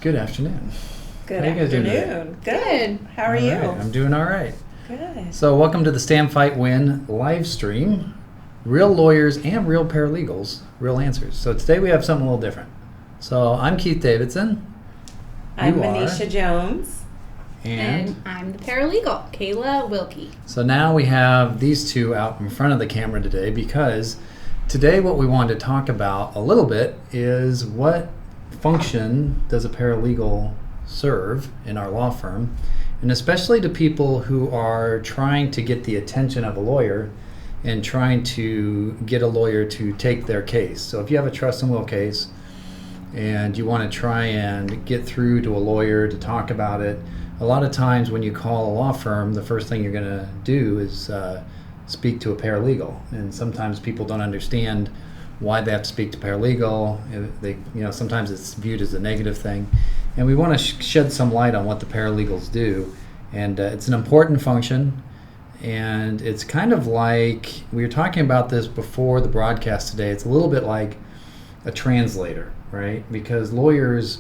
Good afternoon. Good How you guys doing today? afternoon. Good. How are All you? right, I'm doing all right. Good. So welcome to the Stand Fight Win live stream. Real lawyers and real paralegals, real answers. So today we have something a little different. So I'm Keith Davidson. I'm You are. Manisha Jones. And I'm the paralegal, Kayla Wilkie. so now we have these two out in front of the camera today because today what we wanted to talk about a little bit is what function does a paralegal serve in our law firm, and especially to people who are trying to get the attention of a lawyer and trying to get a lawyer to take their case. So if you have a trust and will case and you want to try and get through to a lawyer to talk about it, a lot of times when you call a law firm, the first thing you're going to do is speak to a paralegal. And sometimes people don't understand why they have to speak to paralegal. Sometimes it's viewed as a negative thing. And we want to shed some light on what the paralegals do. And it's an important function. And it's kind of like, we were talking about this before the broadcast today, it's a little bit like a translator, right? Because lawyers,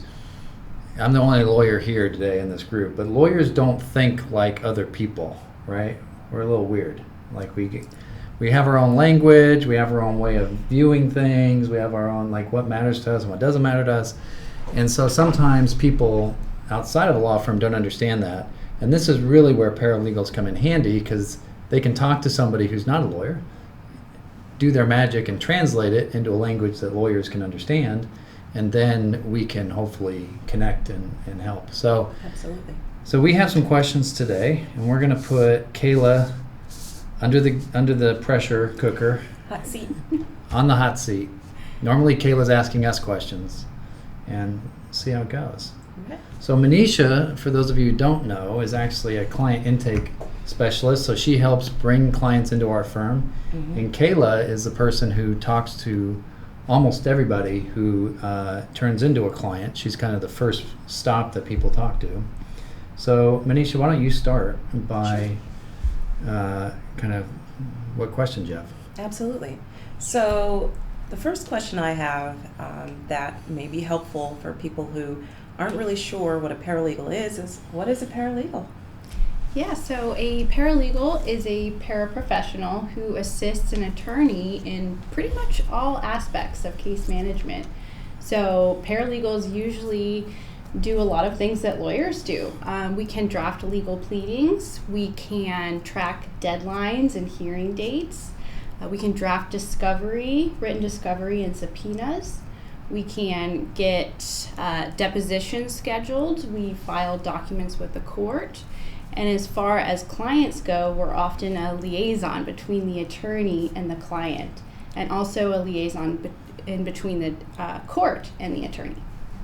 I'm the only lawyer here today in this group, but lawyers don't think like other people, right? We're a little weird. Like we have our own language, we have our own way of viewing things, we have our own, like, what matters to us and what doesn't matter to us. And so sometimes people outside of a law firm don't understand that. And this is really where paralegals come in handy, because they can talk to somebody who's not a lawyer, do their magic and translate it into a language that lawyers can understand, and then we can hopefully connect and help. So, Absolutely. So we have some questions today, and we're going to put Kayla under the pressure cooker, Hot seat. on the hot seat. Normally Kayla's asking us questions, and see how it goes. Okay. So Manisha, for those of you who don't know, is actually a client intake specialist. So she helps bring clients into our firm. Mhm. And Kayla is the person who talks to almost everybody who turns into a client. She's kind of the first stop that people talk to. So Manisha, why don't you start by kind of what questions you have? Absolutely. So the first question I have that may be helpful for people who aren't really sure what a paralegal is what is a paralegal? Yeah, so a paralegal is a paraprofessional who assists an attorney in pretty much all aspects of case management. So paralegals usually do a lot of things that lawyers do. We can draft legal pleadings, we can track deadlines and hearing dates, we can draft discovery, written discovery and subpoenas. We can get depositions scheduled. We file documents with the court. And as far as clients go, we're often a liaison between the attorney and the client, and also a liaison in between the court and the attorney.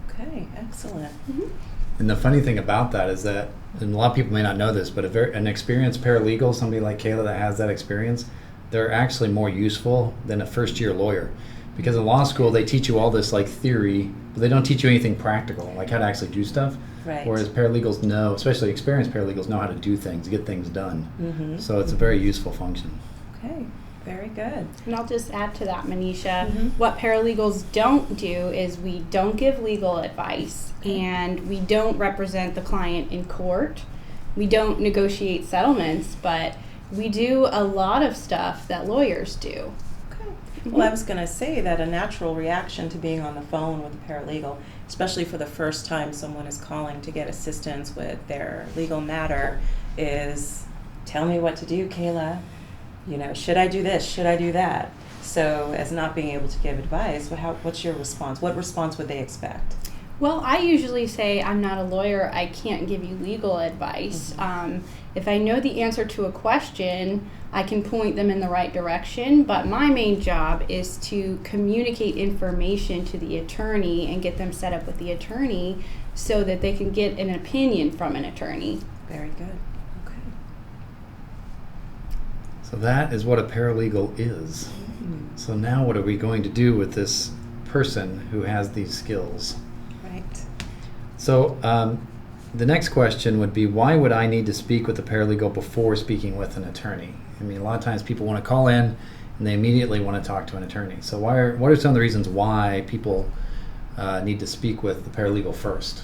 Okay, excellent. Mm-hmm. And the funny thing about that is that, and a lot of people may not know this, but an experienced paralegal, somebody like Kayla that has that experience, they're actually more useful than a first-year lawyer. Because in law school, they teach you all this like theory, but they don't teach you anything practical, like how to actually do stuff. Right. Whereas paralegals know, especially experienced paralegals, know how to do things, get things done. Mm-hmm. So it's a very useful function. Okay, very good. And I'll just add to that, Manisha, Mhm. what paralegals don't do is we don't give legal advice, and we don't represent the client in court. We don't negotiate settlements, but we do a lot of stuff that lawyers do. Okay. Well, I was going to say that a natural reaction to being on the phone with a paralegal, especially for the first time someone is calling to get assistance with their legal matter, is tell me what to do, Kayla. Should I do this? Should I do that? So as not being able to give advice, what's your response? What response would they expect? Well, I usually say, I'm not a lawyer, I can't give you legal advice. Mm-hmm. If I know the answer to a question, I can point them in the right direction, but my main job is to communicate information to the attorney and get them set up with the attorney so that they can get an opinion from an attorney. Very good. Okay. So that is what a paralegal is. Mm-hmm. So now what are we going to do with this person who has these skills? Right. So the next question would be, why would I need to speak with a paralegal before speaking with an attorney? I mean, a lot of times people want to call in and they immediately want to talk to an attorney. So what are some of the reasons why people need to speak with the paralegal first?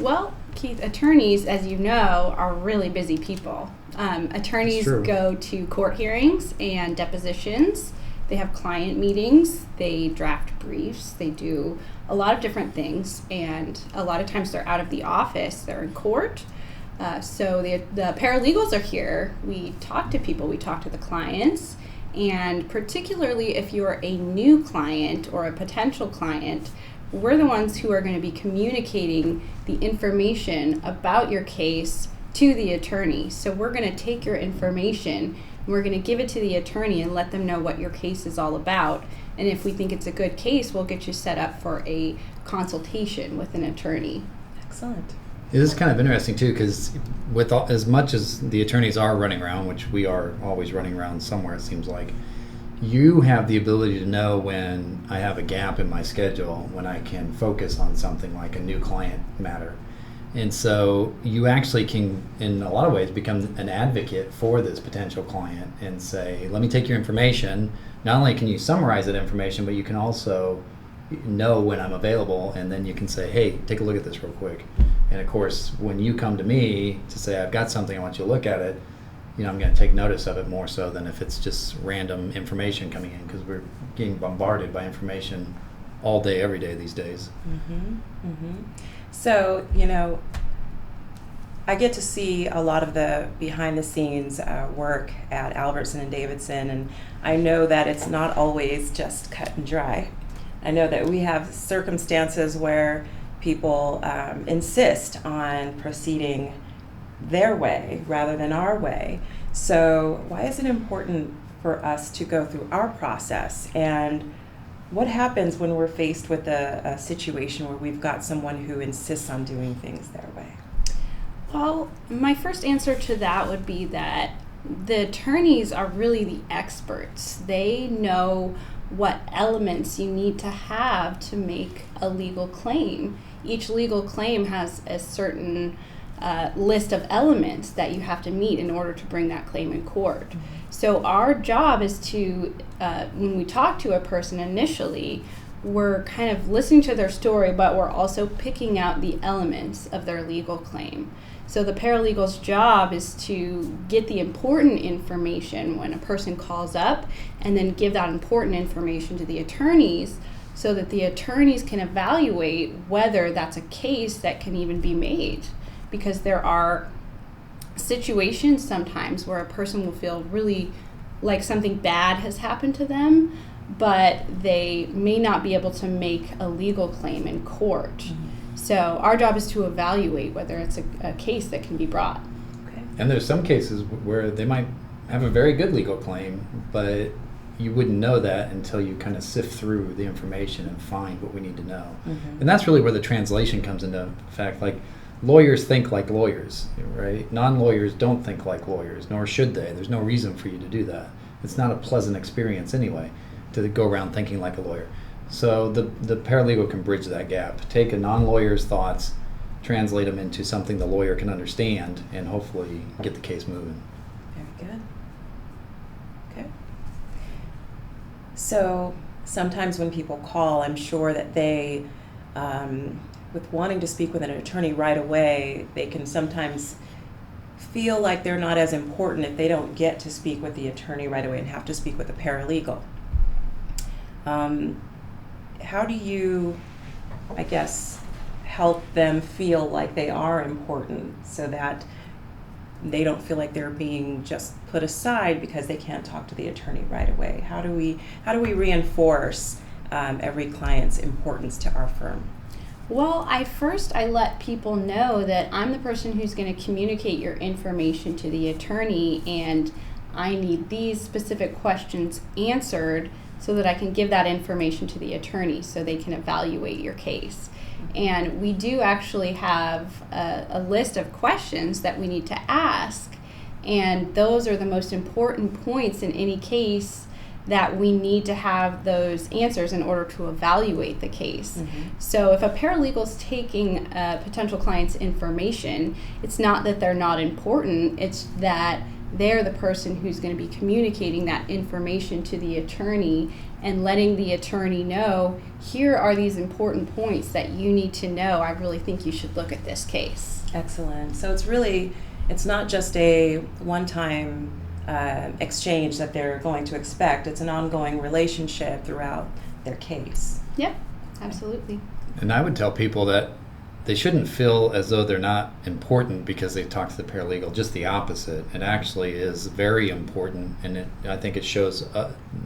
Well, Keith, attorneys, as you know, are really busy people. Attorneys go to court hearings and depositions. They have client meetings. They draft briefs. They do a lot of different things. And a lot of times they're out of the office. They're in court. So the paralegals are here. We talk to people. We talk to the clients. And particularly if you're a new client or a potential client, we're the ones who are going to be communicating the information about your case to the attorney. So we're going to take your information and we're going to give it to the attorney and let them know what your case is all about. And if we think it's a good case, we'll get you set up for a consultation with an attorney. Excellent. It is kind of interesting too, because with as much as the attorneys are running around, which we are always running around somewhere, it seems like, you have the ability to know when I have a gap in my schedule, when I can focus on something like a new client matter. And so you actually can, in a lot of ways, become an advocate for this potential client and say, let me take your information. Not only can you summarize that information, but you can also know when I'm available, and then you can say, hey, take a look at this real quick. And of course, when you come to me to say, I've got something, I want you to look at it, I'm going to take notice of it more so than if it's just random information coming in, because we're getting bombarded by information all day, every day these days. So, I get to see a lot of the behind the scenes work at Albertson and Davidson, and I know that it's not always just cut and dry. I know that we have circumstances where people insist on proceeding their way rather than our way. So why is it important for us to go through our process? And what happens when we're faced with a situation where we've got someone who insists on doing things their way? Well, my first answer to that would be that the attorneys are really the experts. They know what elements you need to have to make a legal claim. Each legal claim has a certain list of elements that you have to meet in order to bring that claim in court. So our job is to, when we talk to a person initially, we're kind of listening to their story, but we're also picking out the elements of their legal claim. So the paralegal's job is to get the important information when a person calls up, and then give that important information to the attorneys so that the attorneys can evaluate whether that's a case that can even be made. Because there are situations sometimes where a person will feel really like something bad has happened to them, but they may not be able to make a legal claim in court. So our job is to evaluate whether it's a case that can be brought. Okay. And there's some cases where they might have a very good legal claim, but you wouldn't know that until you kind of sift through the information and find what we need to know. And that's really where the translation comes into effect. Like, lawyers think like lawyers, right? Non-lawyers don't think like lawyers, nor should they. There's no reason for you to do that. It's not a pleasant experience anyway, to go around thinking like a lawyer. So the paralegal can bridge that gap. Take a non-lawyer's thoughts, translate them into something the lawyer can understand, and hopefully get the case moving. Very good. Okay. So sometimes when people call, I'm sure that they, with wanting to speak with an attorney right away, they can sometimes feel like they're not as important if they don't get to speak with the attorney right away and have to speak with a paralegal. How do you, I guess, help them feel like they are important so that they don't feel like they're being just put aside because they can't talk to the attorney right away? How do we reinforce every client's importance to our firm? Well, I let people know that I'm the person who's going to communicate your information to the attorney, and I need these specific questions answered so that I can give that information to the attorney so they can evaluate your case. And we do actually have a list of questions that we need to ask, and those are the most important points in any case that we need to have those answers in order to evaluate the case. So if a paralegal is taking a potential client's information, it's not that they're not important, it's that they're the person who's going to be communicating that information to the attorney and letting the attorney know, here are these important points that you need to know. I really think you should look at this case. Excellent. So it's not just a one-time exchange that they're going to expect. It's an ongoing relationship throughout their case. Yep, absolutely. And I would tell people that they shouldn't feel as though they're not important because they talk to the paralegal. Just the opposite. It actually is very important, and I think it shows.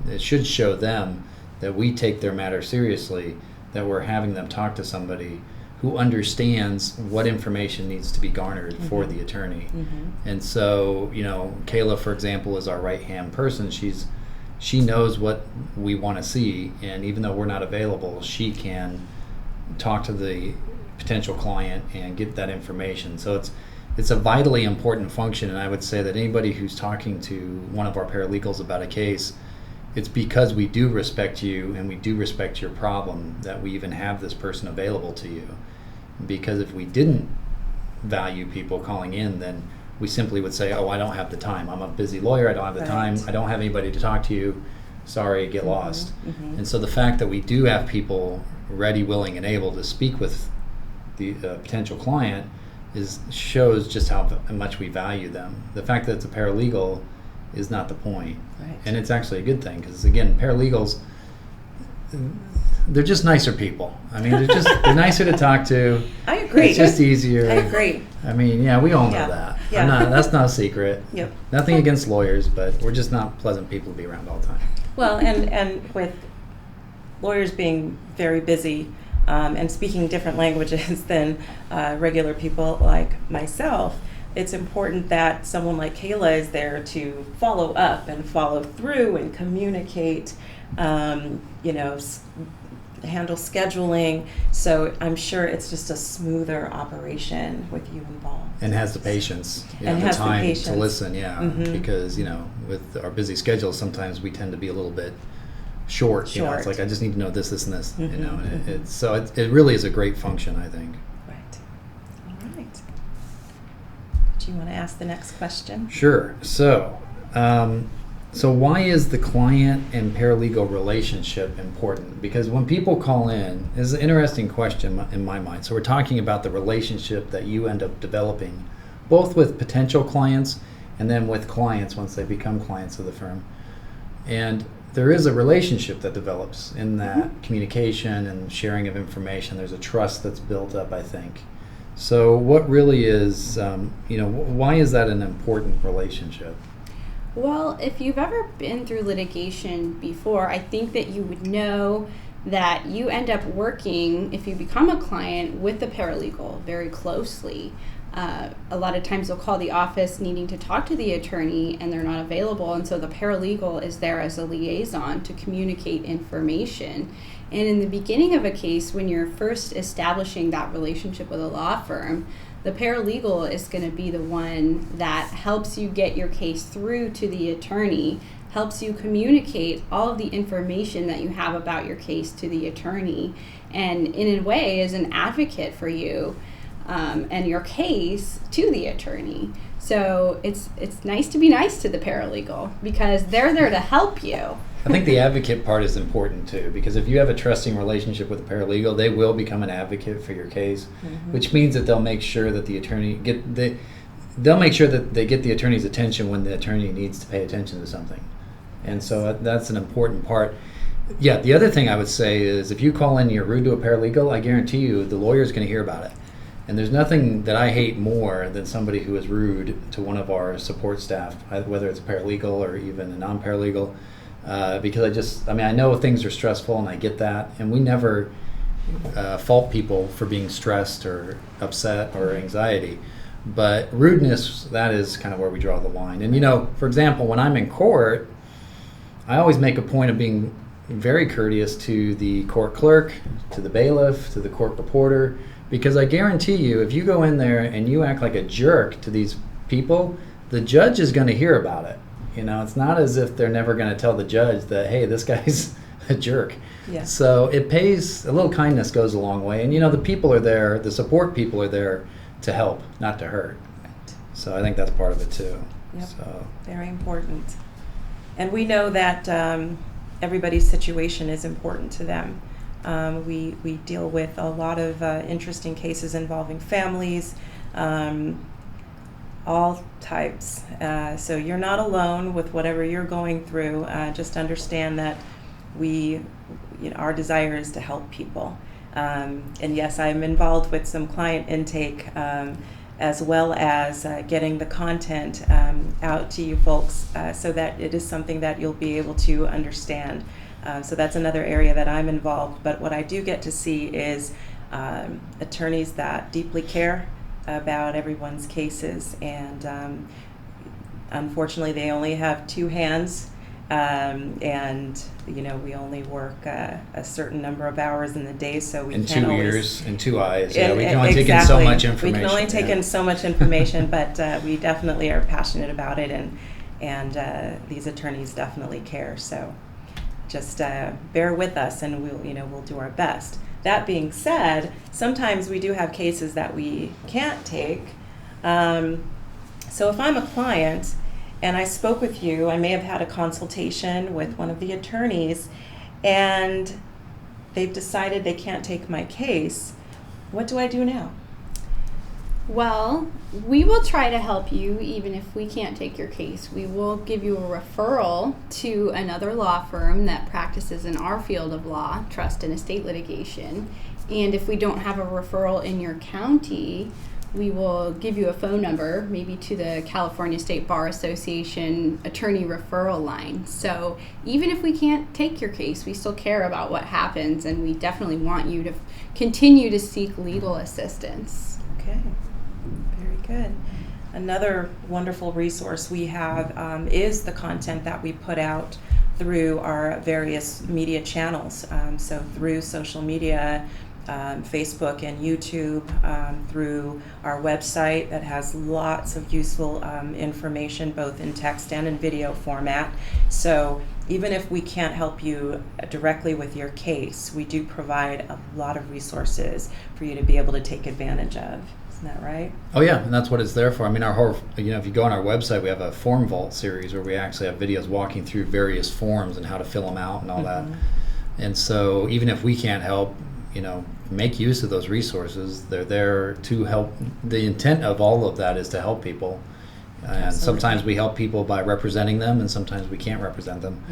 It should show them that we take their matter seriously. That we're having them talk to somebody who understands what information needs to be garnered for the attorney. And so, Kayla, for example, is our right-hand person. She knows what we want to see, and even though we're not available, she can talk to the potential client and get that information. So it's a vitally important function, and I would say that anybody who's talking to one of our paralegals about a case, it's because we do respect you and we do respect your problem that we even have this person available to you. Because if we didn't value people calling in, then we simply would say, oh, I don't have the time. I'm a busy lawyer. I don't have the time. I don't have anybody to talk to you. Sorry, get lost. And so the fact that we do have people ready, willing, and able to speak with the potential client shows just how much we value them. The fact that it's a paralegal is not the point. Right. And it's actually a good thing because, again, paralegals, they're just nicer people. I mean, they're nicer to talk to. I agree. It's just easier. I agree. I mean, yeah, we all know that. Yeah. That's not a secret. Yep. Nothing against lawyers, but we're just not pleasant people to be around all the time. Well, and with lawyers being very busy and speaking different languages than regular people like myself, it's important that someone like Kayla is there to follow up and follow through and communicate, handle scheduling. So I'm sure it's just a smoother operation with you involved. And has the patience, And the has the time patience. to listen, because, with our busy schedules, sometimes we tend to be a little bit short. It's like, I just need to know this, this, and this, and it really is a great function, I think. Right. All right. Do you want to ask the next question? Sure. So why is the client and paralegal relationship important? Because when people call in, this is an interesting question in my mind. So we're talking about the relationship that you end up developing, both with potential clients and then with clients once they become clients of the firm. And there is a relationship that develops in that communication and sharing of information. There's a trust that's built up, I think. So what really is, why is that an important relationship? Well, if you've ever been through litigation before, I think that you would know that you end up working, if you become a client, with the paralegal very closely. A lot of times they'll call the office needing to talk to the attorney and they're not available, and so the paralegal is there as a liaison to communicate information. And in the beginning of a case, when you're first establishing that relationship with a law firm, the paralegal is going to be the one that helps you get your case through to the attorney, helps you communicate all of the information that you have about your case to the attorney, and in a way is an advocate for you and your case to the attorney. So it's nice to be nice to the paralegal because they're there to help you. I think the advocate part is important too, because if you have a trusting relationship with a paralegal, they will become an advocate for your case, which means that they'll make sure that the attorney they'll make sure that they get the attorney's attention when the attorney needs to pay attention to something. And so that's an important part. Yeah, the other thing I would say is if you call in and you're rude to a paralegal, I guarantee you the lawyer's going to hear about it. And there's nothing that I hate more than somebody who is rude to one of our support staff, whether it's a paralegal or even a non-paralegal, because I know things are stressful and I get that, and we never fault people for being stressed or upset or anxiety. But rudeness, that is kind of where we draw the line. And for example, when I'm in court, I always make a point of being very courteous to the court clerk, to the bailiff, to the court reporter, because I guarantee you, if you go in there and you act like a jerk to these people, the judge is going to hear about it. It's not as if they're never going to tell the judge that, hey, this guy's a jerk. Yeah. So it pays, a little kindness goes a long way. And the people are there, the support people are there to help, not to hurt. Right. So I think that's part of it too. Yep. So Very important. And we know that everybody's situation is important to them. We deal with a lot of interesting cases involving families, all types. So you're not alone with whatever you're going through. Just understand that our desire is to help people. And yes, I'm involved with some client intake, as well as getting the content out to you folks, so that it is something that you'll be able to understand. So that's another area that I'm involved. But what I do get to see is attorneys that deeply care about everyone's cases, and unfortunately they only have two hands, and we only work a certain number of hours in the day, so we and can't 2 always, ears and 2 eyes. Yeah, we can only take in so exactly. much information. We can only take in so much information, but we definitely are passionate about it, and these attorneys definitely care. So just bear with us, and we'll do our best. That being said, sometimes we do have cases that we can't take. So if I'm a client and I spoke with you, I may have had a consultation with one of the attorneys, and they've decided they can't take my case. What do I do now? Well, we will try to help you even if we can't take your case. We will give you a referral to another law firm that practices in our field of law, trust and estate litigation. And if we don't have a referral in your county, we will give you a phone number, maybe to the California State Bar Association attorney referral line. So even if we can't take your case, we still care about what happens, and we definitely want you to continue to seek legal assistance. Okay, very good. Another wonderful resource we have is the content that we put out through our various media channels. So through social media, Facebook and YouTube, through our website that has lots of useful information, both in text and in video format. So even if we can't help you directly with your case, we do provide a lot of resources for you to be able to take advantage of. Isn't that right? Oh yeah, and that's what it's there for. I mean, our whole, if you go on our website, we have a form vault series where we actually have videos walking through various forms and how to fill them out and all that. And so even if we can't help, make use of those resources. They're there to help. The intent of all of that is to help people. And Absolutely. Sometimes we help people by representing them, and sometimes we can't represent them.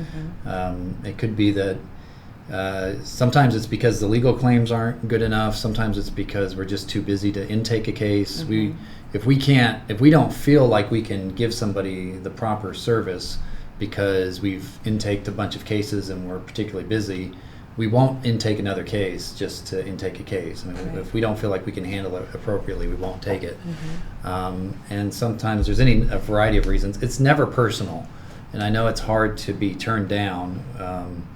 It could be that sometimes it's because the legal claims aren't good enough. Sometimes it's because we're just too busy to intake a case. If we don't feel like we can give somebody the proper service because we've intaked a bunch of cases and we're particularly busy, we won't intake another case just to intake a case. I mean, if we don't feel like we can handle it appropriately, we won't take it. And sometimes there's a variety of reasons. It's never personal, and I know it's hard to be turned down,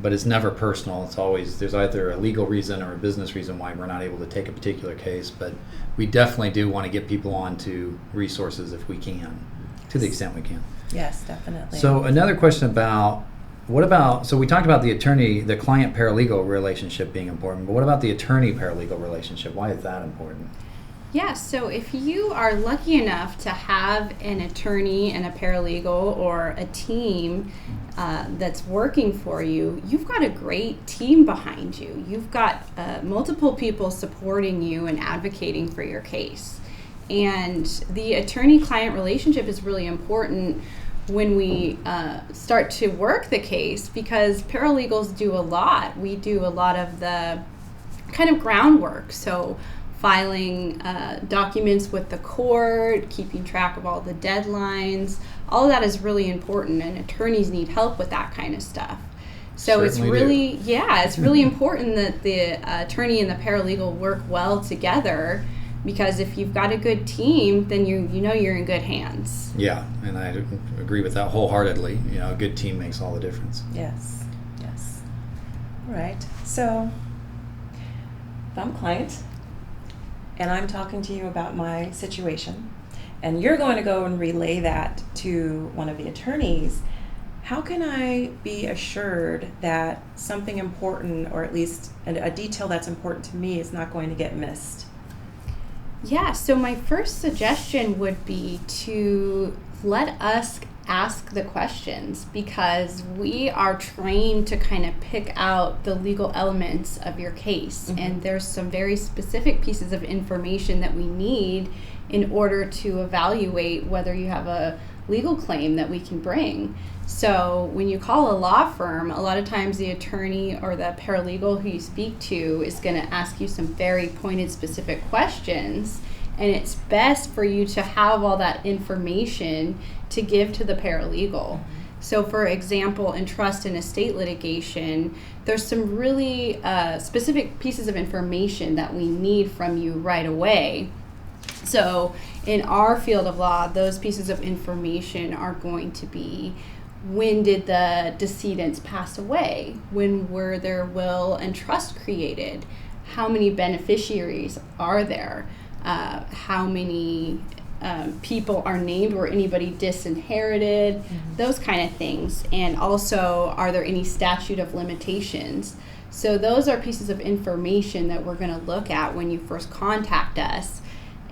but it's never personal. It's always, there's either a legal reason or a business reason why we're not able to take a particular case, but we definitely do want to get people onto resources if we can, to the extent we can. Yes, definitely. So another question about, so we talked about the client-paralegal relationship being important, but what about the attorney-paralegal relationship? Why is that important? Yeah, so if you are lucky enough to have an attorney and a paralegal or a team that's working for you, you've got a great team behind you. You've got multiple people supporting you and advocating for your case. And the attorney-client relationship is really important when we start to work the case, because paralegals do a lot. We do a lot of the kind of groundwork. So filing documents with the court, keeping track of all the deadlines, all of that is really important, and attorneys need help with that kind of stuff. So it's really important that the attorney and the paralegal work well together, because if you've got a good team, then you know you're in good hands. Yeah, and I agree with that wholeheartedly. A good team makes all the difference. Yes. All right. So if I'm a client and I'm talking to you about my situation, and you're going to go and relay that to one of the attorneys, how can I be assured that something important, or at least a detail that's important to me, is not going to get missed? Yeah, so my first suggestion would be to let us ask the questions, because we are trained to kind of pick out the legal elements of your case. And there's some very specific pieces of information that we need in order to evaluate whether you have a legal claim that we can bring. So when you call a law firm, a lot of times the attorney or the paralegal who you speak to is going to ask you some very pointed, specific questions. And it's best for you to have all that information to give to the paralegal. So for example, in trust and estate litigation, there's some really specific pieces of information that we need from you right away. So in our field of law, those pieces of information are going to be: when did the decedents pass away? When were their will and trust created? How many beneficiaries are there? How many people are named? Were anybody disinherited? Those kind of things. And also, are there any statute of limitations? So those are pieces of information that we're going to look at when you first contact us.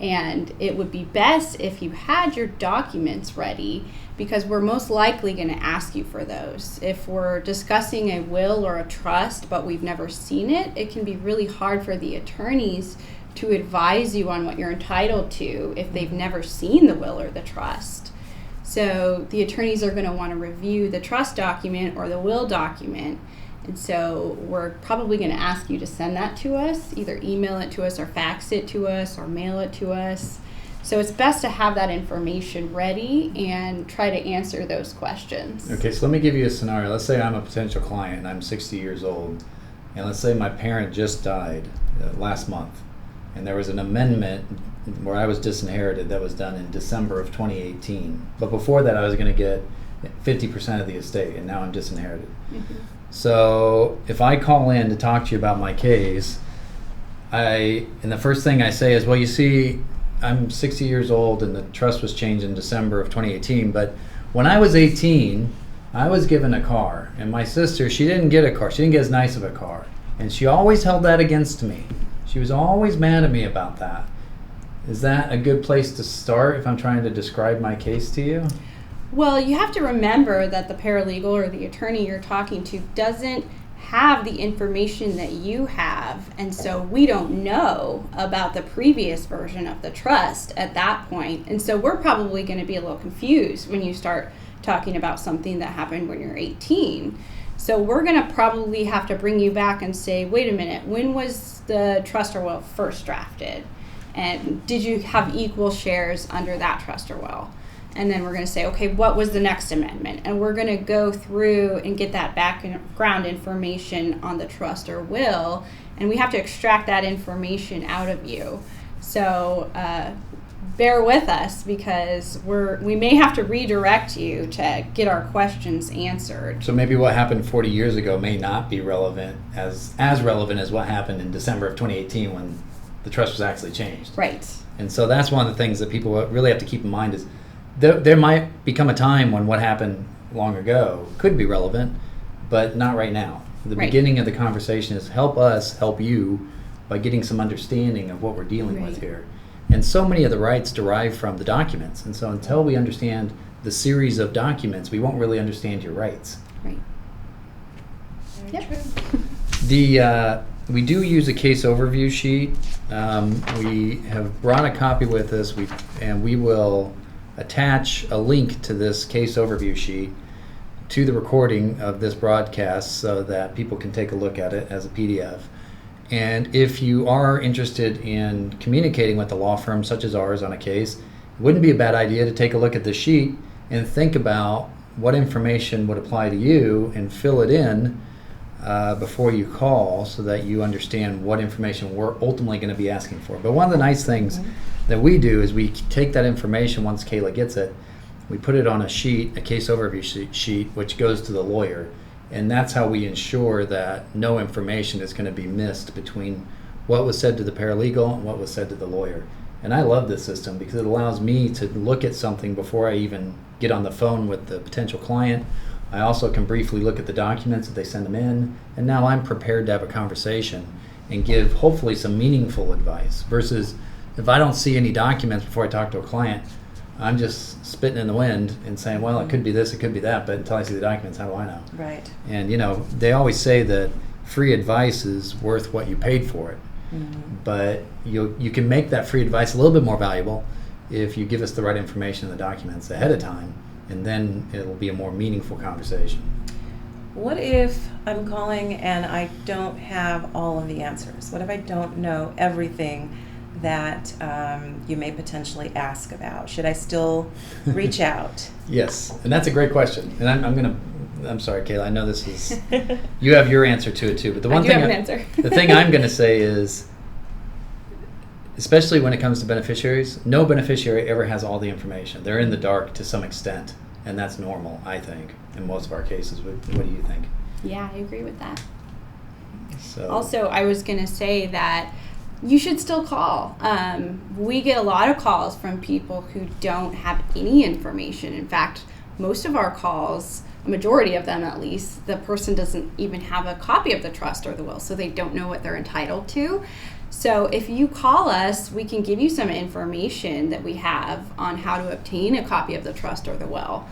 And it would be best if you had your documents ready, because we're most likely going to ask you for those. If we're discussing a will or a trust but we've never seen it, it can be really hard for the attorneys to advise you on what you're entitled to if they've never seen the will or the trust. So the attorneys are going to want to review the trust document or the will document. And so we're probably going to ask you to send that to us, either email it to us or fax it to us or mail it to us. So it's best to have that information ready and try to answer those questions. Okay, so let me give you a scenario. Let's say I'm a potential client and I'm 60 years old. And let's say my parent just died last month. And there was an amendment where I was disinherited that was done in December of 2018. But before that, I was going to get 50% of the estate, and now I'm disinherited. So if I call in to talk to you about my case, and the first thing I say is, well, you see, I'm 60 years old and the trust was changed in December of 2018, but when I was 18, I was given a car, and my sister, she didn't get a car. She didn't get as nice of a car, and she always held that against me. She was always mad at me about that. Is that a good place to start if I'm trying to describe my case to you? Well, you have to remember that the paralegal or the attorney you're talking to doesn't have the information that you have, and so we don't know about the previous version of the trust at that point. And so we're probably going to be a little confused when you start talking about something that happened when you're 18. So we're going to probably have to bring you back and say, wait a minute, when was the trust or will first drafted? And did you have equal shares under that trust or will? And then we're going to say, okay, what was the next amendment? And we're going to go through and get that background information on the trust or will, and we have to extract that information out of you. So bear with us, because we may have to redirect you to get our questions answered. So maybe what happened 40 years ago may not be relevant as relevant as what happened in December of 2018 when the trust was actually changed. Right. And so that's one of the things that people really have to keep in mind is there might become a time when what happened long ago could be relevant, but not right now. The beginning of the conversation is help us help you by getting some understanding of what we're dealing with here. And so many of the rights derive from the documents. And so until we understand the series of documents, we won't really understand your rights. Right. Very true. We do use a case overview sheet. We have brought a copy with us, and we will attach a link to this case overview sheet to the recording of this broadcast so that people can take a look at it as a PDF. And if you are interested in communicating with a law firm such as ours on a case, it wouldn't be a bad idea to take a look at the sheet and think about what information would apply to you and fill it in before you call so that you understand what information we're ultimately going to be asking for. But one of the nice things that we do is we take that information once Kayla gets it, we put it on a sheet, a case overview sheet, which goes to the lawyer. And that's how we ensure that no information is going to be missed between what was said to the paralegal and what was said to the lawyer. And I love this system because it allows me to look at something before I even get on the phone with the potential client. I also can briefly look at the documents if they send them in, and now I'm prepared to have a conversation and give hopefully some meaningful advice versus if I don't see any documents before I talk to a client, I'm just spitting in the wind and saying, well, it could be this, it could be that, but until I see the documents, how do I know? Right. And, they always say that free advice is worth what you paid for it. But you can make that free advice a little bit more valuable if you give us the right information in the documents ahead of time, and then it'll be a more meaningful conversation. What if I'm calling and I don't have all of the answers? What if I don't know everything that you may potentially ask about? Should I still reach out? Yes, and that's a great question. And I'm sorry, Kayla, I know this is, you have your answer to it too, but the one thing, the thing I'm going to say is, especially when it comes to beneficiaries, no beneficiary ever has all the information. They're in the dark to some extent, and that's normal, I think, in most of our cases. What do you think? Yeah, I agree with that. So. Also, I was going to say that you should still call. We get a lot of calls from people who don't have any information. In fact, most of our calls, a majority of them at least, the person doesn't even have a copy of the trust or the will, so they don't know what they're entitled to. So if you call us, we can give you some information that we have on how to obtain a copy of the trust or the will.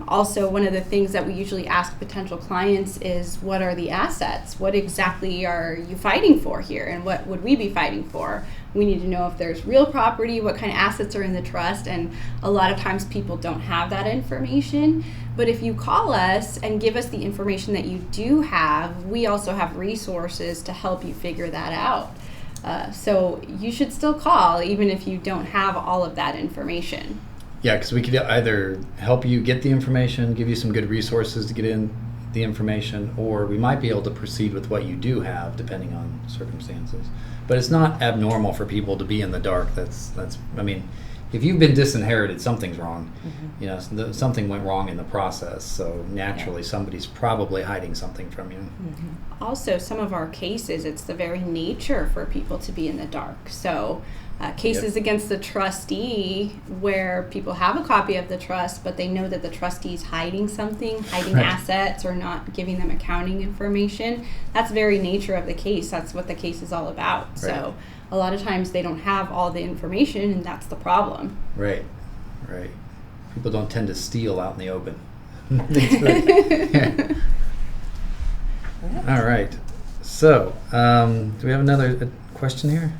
Also, one of the things that we usually ask potential clients is, what are the assets? What exactly are you fighting for here? And what would we be fighting for? We need to know if there's real property, what kind of assets are in the trust, and a lot of times people don't have that information. But if you call us and give us the information that you do have, we also have resources to help you figure that out. So you should still call even if you don't have all of that information. Yeah, because we could either help you get the information, give you some good resources to get in the information, or we might be able to proceed with what you do have, depending on circumstances. But it's not abnormal for people to be in the dark. That's. I mean, if you've been disinherited, something's wrong. Something went wrong in the process. So naturally, somebody's probably hiding something from you. Also, some of our cases, it's the very nature for people to be in the dark. So cases against the trustee where people have a copy of the trust, but they know that the trustee's hiding something, hiding assets, or not giving them accounting information. That's very nature of the case. That's what the case is all about. Right. So a lot of times they don't have all the information, and that's the problem. Right. People don't tend to steal out in the open. All right. So, do we have another question here?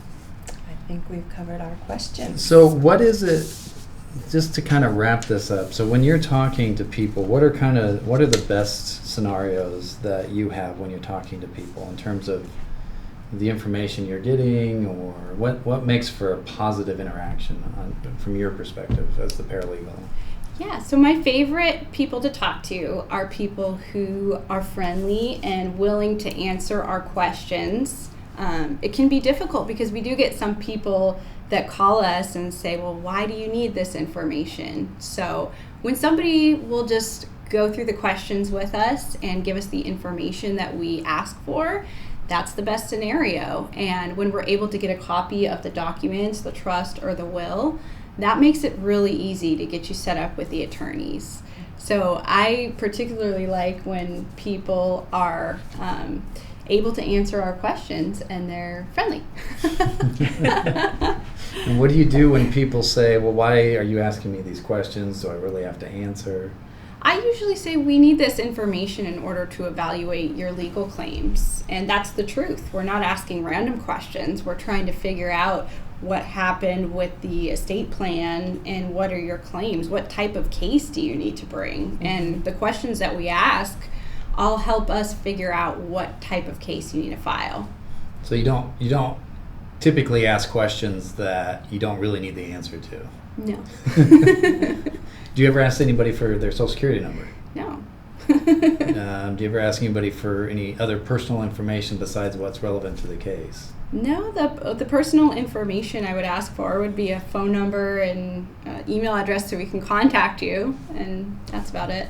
I think we've covered our questions. So what is it, just to kind of wrap this up, so when you're talking to people, what are the best scenarios that you have when you're talking to people in terms of the information you're getting, or what makes for a positive interaction from your perspective as the paralegal? Yeah, so my favorite people to talk to are people who are friendly and willing to answer our questions. It can be difficult because we do get some people that call us and say, well, why do you need this information? So when somebody will just go through the questions with us and give us the information that we ask for, that's the best scenario. And when we're able to get a copy of the documents, the trust or the will, that makes it really easy to get you set up with the attorneys. So I particularly like when people are able to answer our questions and they're friendly. And what do you do when people say, well, why are you asking me these questions? Do I really have to answer? I usually say we need this information in order to evaluate your legal claims. And that's the truth. We're not asking random questions. We're trying to figure out what happened with the estate plan and what are your claims. What type of case do you need to bring? And the questions that we ask all help us figure out what type of case you need to file. So you don't typically ask questions that you don't really need the answer to? No. Do you ever ask anybody for their social security number? No. Do you ever ask anybody for any other personal information besides what's relevant to the case? No, the personal information I would ask for would be a phone number and email address so we can contact you, and that's about it.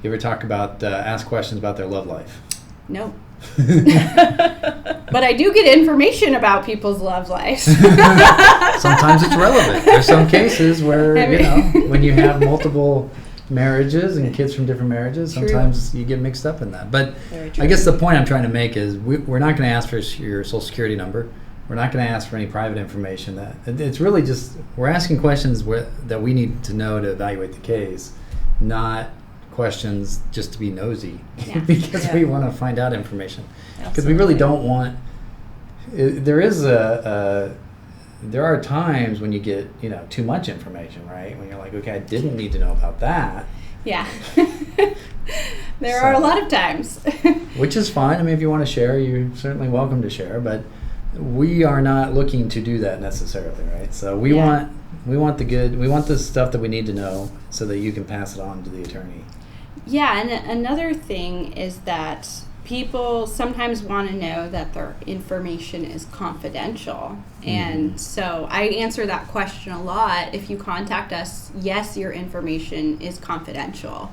You ever talk about, ask questions about their love life? No. But I do get information about people's love lives. Sometimes it's relevant. There's some cases where, when you have multiple marriages and kids from different marriages, sometimes you get mixed up in that. But I guess the point I'm trying to make is we're not going to ask for your social security number. We're not going to ask for any private information. It's really just, we're asking questions that we need to know to evaluate the case, not questions just to be nosy, Yeah. because we want to find out information. Because we really don't want, there are times when you get, too much information, right? When you're like, okay, I didn't need to know about that. Yeah. There are a lot of times. Which is fine. I mean, if you want to share, you're certainly welcome to share, but we are not looking to do that necessarily, right? So we want the stuff that we need to know so that you can pass it on to the attorney. Yeah, and another thing is that people sometimes want to know that their information is confidential. And so I answer that question a lot. If you contact us, yes, your information is confidential.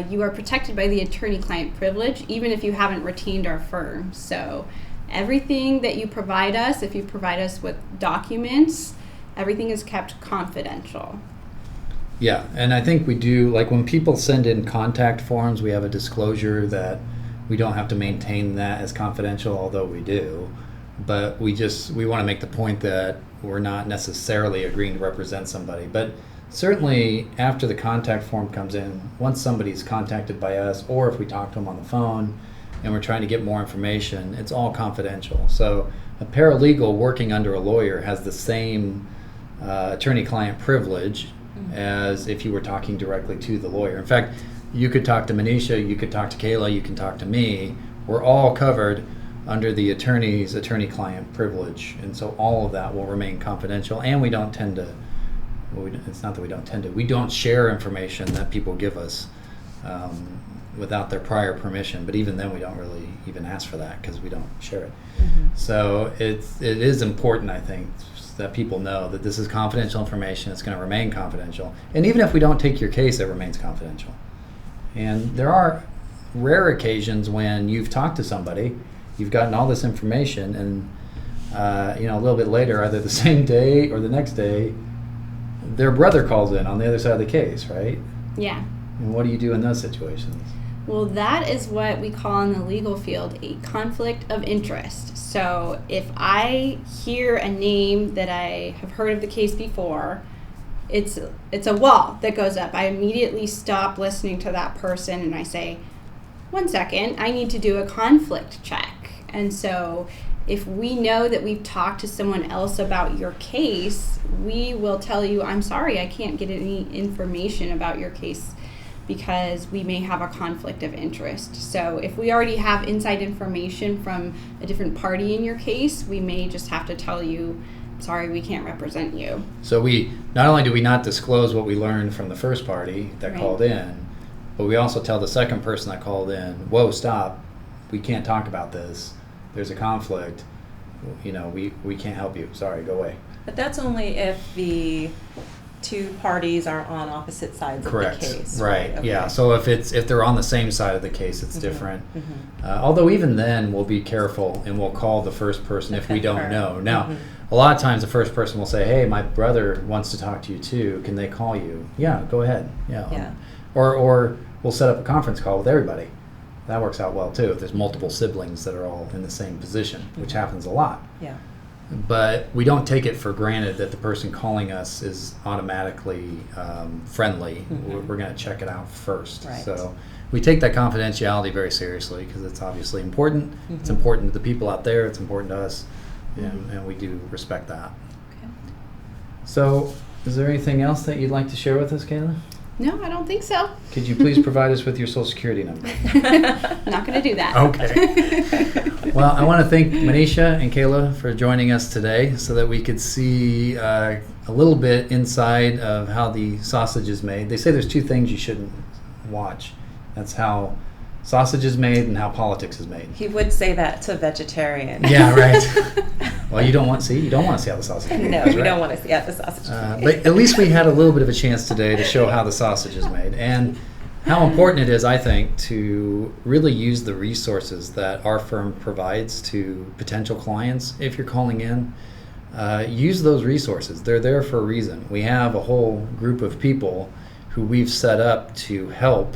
You are protected by the attorney-client privilege, even if you haven't retained our firm. So everything that you provide us, if you provide us with documents, everything is kept confidential. Yeah, and I think we do, like when people send in contact forms, we have a disclosure that we don't have to maintain that as confidential, although we do. But we want to make the point that we're not necessarily agreeing to represent somebody. But certainly after the contact form comes in, once somebody's contacted by us, or if we talk to them on the phone and we're trying to get more information, it's all confidential. So a paralegal working under a lawyer has the same attorney-client privilege as if you were talking directly to the lawyer. In fact, you could talk to Manisha, you could talk to Kayla, you can talk to me. We're all covered under the attorney's attorney-client privilege, and so all of that will remain confidential. And we don't tend to, it's not that we don't tend to, we don't share information that people give us without their prior permission. But even then, we don't really even ask for that because we don't share it. So it is important, I think, that people know that this is confidential information. It's going to remain confidential. And even if we don't take your case, it remains confidential. And there are rare occasions when you've talked to somebody, you've gotten all this information, and a little bit later, either the same day or the next day, their brother calls in on the other side of the case, right? Yeah. And what do you do in those situations? Well, that is what we call in the legal field a conflict of interest. So if I hear a name that I have heard of the case before, it's a wall that goes up. I immediately stop listening to that person and I say, 1 second, I need to do a conflict check. And so if we know that we've talked to someone else about your case, we will tell you, I'm sorry, I can't get any information about your case because we may have a conflict of interest. So if we already have inside information from a different party in your case, we may just have to tell you, sorry, we can't represent you. So we not only do we not disclose what we learned from the first party that called in, but we also tell the second person that called in, whoa, stop, we can't talk about this. There's a conflict. We can't help you. Sorry, go away. But that's only if the two parties are on opposite sides of the case. Right. Okay. Yeah. So if they're on the same side of the case, it's different. Although even then, we'll be careful and we'll call the first person if we don't know. Now, a lot of times the first person will say, "Hey, my brother wants to talk to you too. Can they call you?" Yeah, go ahead. Yeah. Or we'll set up a conference call with everybody. That works out well too if there's multiple siblings that are all in the same position, which happens a lot. Yeah. But we don't take it for granted that the person calling us is automatically friendly. We're going to check it out first. Right. So we take that confidentiality very seriously because it's obviously important. It's important to the people out there. It's important to us. And we do respect that. Okay. So is there anything else that you'd like to share with us, Kayla? No, I don't think so. Could you please provide us with your social security number? Not going to do that. Okay. Well, I want to thank Manisha and Kayla for joining us today so that we could see a little bit inside of how the sausage is made. They say there's two things you shouldn't watch. That's how sausage is made and how politics is made. He would say that to a vegetarian. Yeah, right. Well, you don't want to see how the sausage is made. No, we don't want to see how the sausage is made. But at least we had a little bit of a chance today to show how the sausage is made and how important it is, I think, to really use the resources that our firm provides to potential clients. If you're calling in, use those resources. They're there for a reason. We have a whole group of people who we've set up to help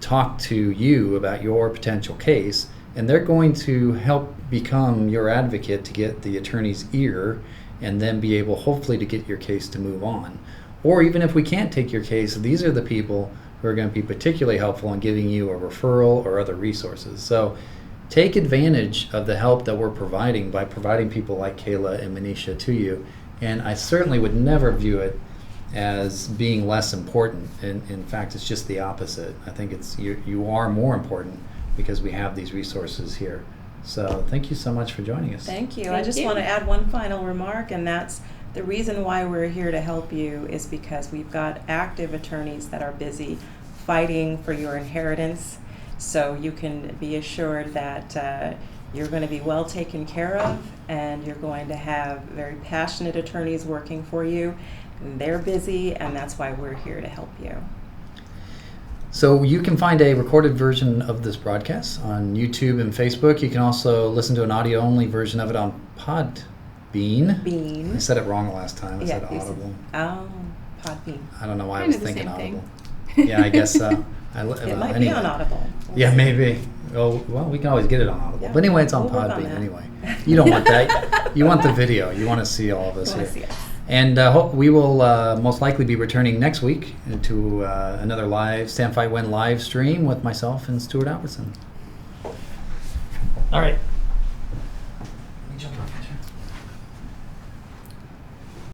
talk to you about your potential case and they're going to help become your advocate to get the attorney's ear and then be able hopefully to get your case to move on. Or even if we can't take your case, these are the people who are going to be particularly helpful in giving you a referral or other resources. So take advantage of the help that we're providing by providing people like Kayla and Manisha to you. And I certainly would never view it as being less important. In fact, it's just the opposite. I think it's you are more important because we have these resources here. So thank you so much for joining us. Thank you. I Thank just you. want to add one final remark, and that's the reason why we're here to help you is because we've got active attorneys that are busy fighting for your inheritance. So you can be assured that you're going to be well taken care of, and you're going to have very passionate attorneys working for you. They're busy, and that's why we're here to help you. So you can find a recorded version of this broadcast on YouTube and Facebook. You can also listen to an audio-only version of it on Podbean. Bean. I said it wrong last time. I said you said- Audible. Oh, Podbean. I don't know why I Kind was of the thinking same Audible. thing. Yeah, I guess so. It might be on Audible. Yeah, maybe. Oh, well, we can always get it on Audible. Yeah, But anyway, it's on we'll work on Podbean that. anyway. You don't want that. You want the video. You want to see all of us You wanna here. see us. And we will most likely be returning next week to another live Stand Fight Win live stream with myself and Stuart Albertson. All right.